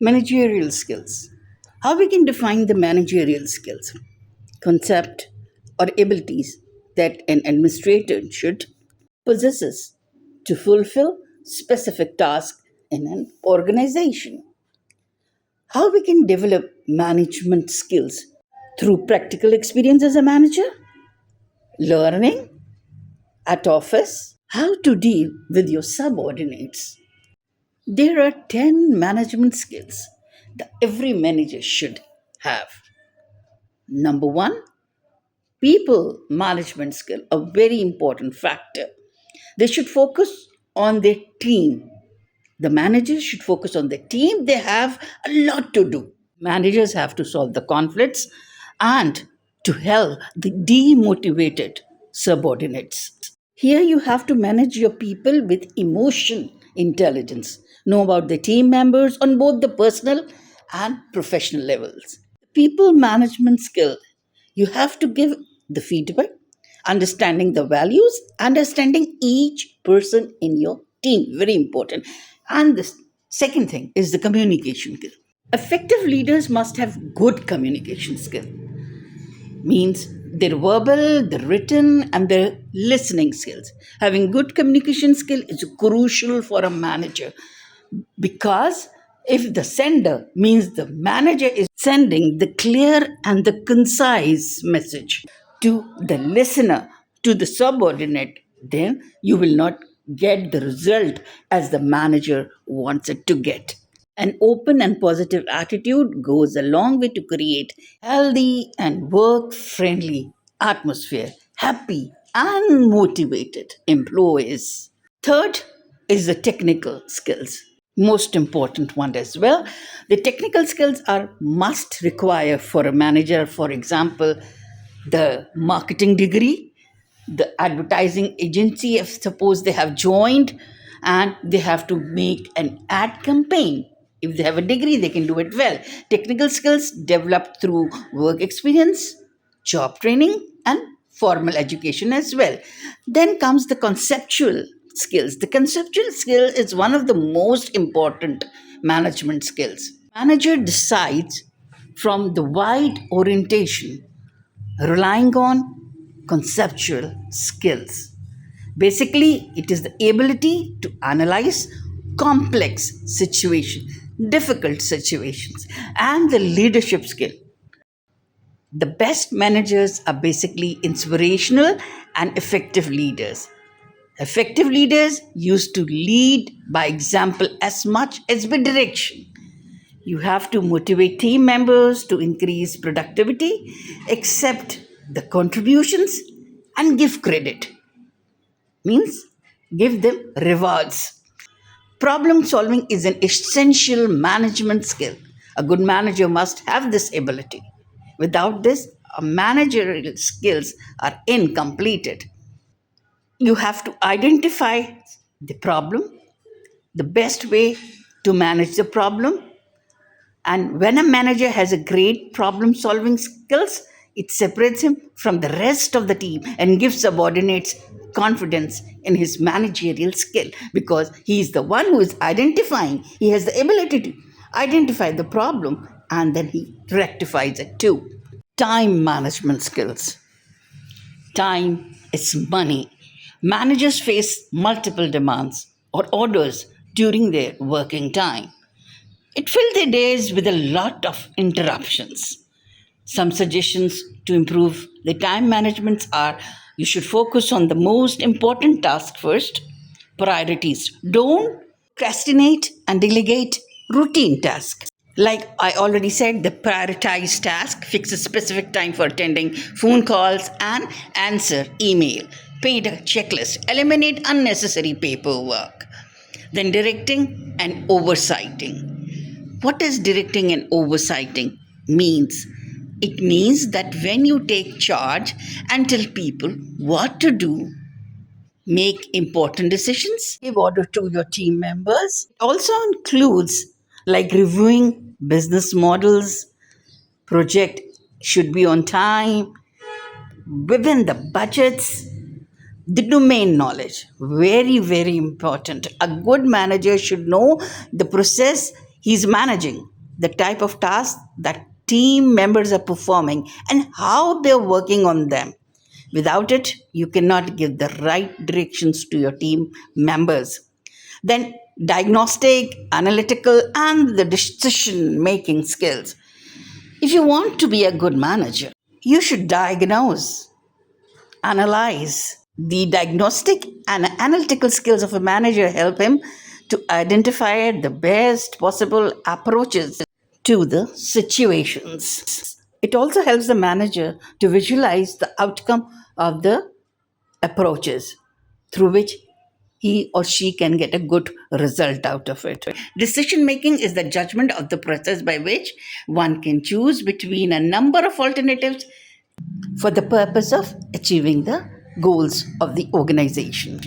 Managerial skills. How we can define the managerial skills, concept, or abilities that an administrator should possesses to fulfill specific tasks in an organization. How we can develop management skills through practical experience as a manager, learning at office, how to deal with your subordinates. There are 10 management skills that every manager should have. Number one, people management skill, a very important factor. They should focus on their team. The managers should focus on their team. They have a lot to do. Managers have to solve the conflicts and to help the demotivated subordinates. Here you have to manage your people with emotion intelligence. Know about the team members on both the personal and professional levels. People management skill. You have to give the feedback, understanding the values, understanding each person in your team. Very important. And the second thing is the communication skill. Effective leaders must have good communication skill. Means their verbal, the written, and their listening skills. Having good communication skill is crucial for a manager because if the sender means the manager is sending the clear and the concise message to the listener, to the subordinate, then you will not get the result as the manager wants it to get. An open and positive attitude goes a long way to create healthy and work friendly atmosphere, happy and motivated employees. Third is the technical skills. Most important one as well. The technical skills are must require for a manager. For example, the marketing degree, the advertising agency, if suppose they have joined and they have to make an ad campaign. If they have a degree, they can do it well. Technical skills developed through work experience, job training, and formal education as well. Then comes the conceptual skills. The conceptual skill is one of the most important management skills. Manager decides from the wide orientation, relying on conceptual skills. Basically, it is the ability to analyze complex situations, difficult situations, and the leadership skill. The best managers are basically inspirational and effective leaders. Effective leaders used to lead by example as much as by direction. You have to motivate team members to increase productivity, accept the contributions, and give credit. Means give them rewards. Problem solving is an essential management skill. A good manager must have this ability. Without this, managerial skills are incompleted. You have to identify the problem, the best way to manage the problem, and when a manager has a great problem solving skills, it separates him from the rest of the team and gives subordinates confidence in his managerial skill because he is the one who is identifying. He has the ability to identify the problem and then he rectifies it too. Time management skills. Time is money. Managers face multiple demands or orders during their working time. It filled their days with a lot of interruptions. Some suggestions to improve the time management are you should focus on the most important task first, priorities. Don't procrastinate and delegate routine tasks. Like I already said, the prioritize task, fix a specific time for attending phone calls and answer email. Paint a checklist, eliminate unnecessary paperwork. Then directing and oversighting. What is directing and oversighting means? It means that when you take charge and tell people what to do, make important decisions, give order to your team members. It also includes like reviewing business models, project should be on time, within the budgets, the domain knowledge. Very, very important. A good manager should know the process He's managing the type of tasks that team members are performing and how they're working on them. Without it, you cannot give the right directions to your team members. Then, diagnostic, analytical, and the decision making skills. If you want to be a good manager, you should diagnose, analyze. The diagnostic and analytical skills of a manager help him to identify the best possible approaches to the situations. It also helps the manager to visualize the outcome of the approaches through which he or she can get a good result out of it. Decision making is the judgment of the process by which one can choose between a number of alternatives for the purpose of achieving the goals of the organization.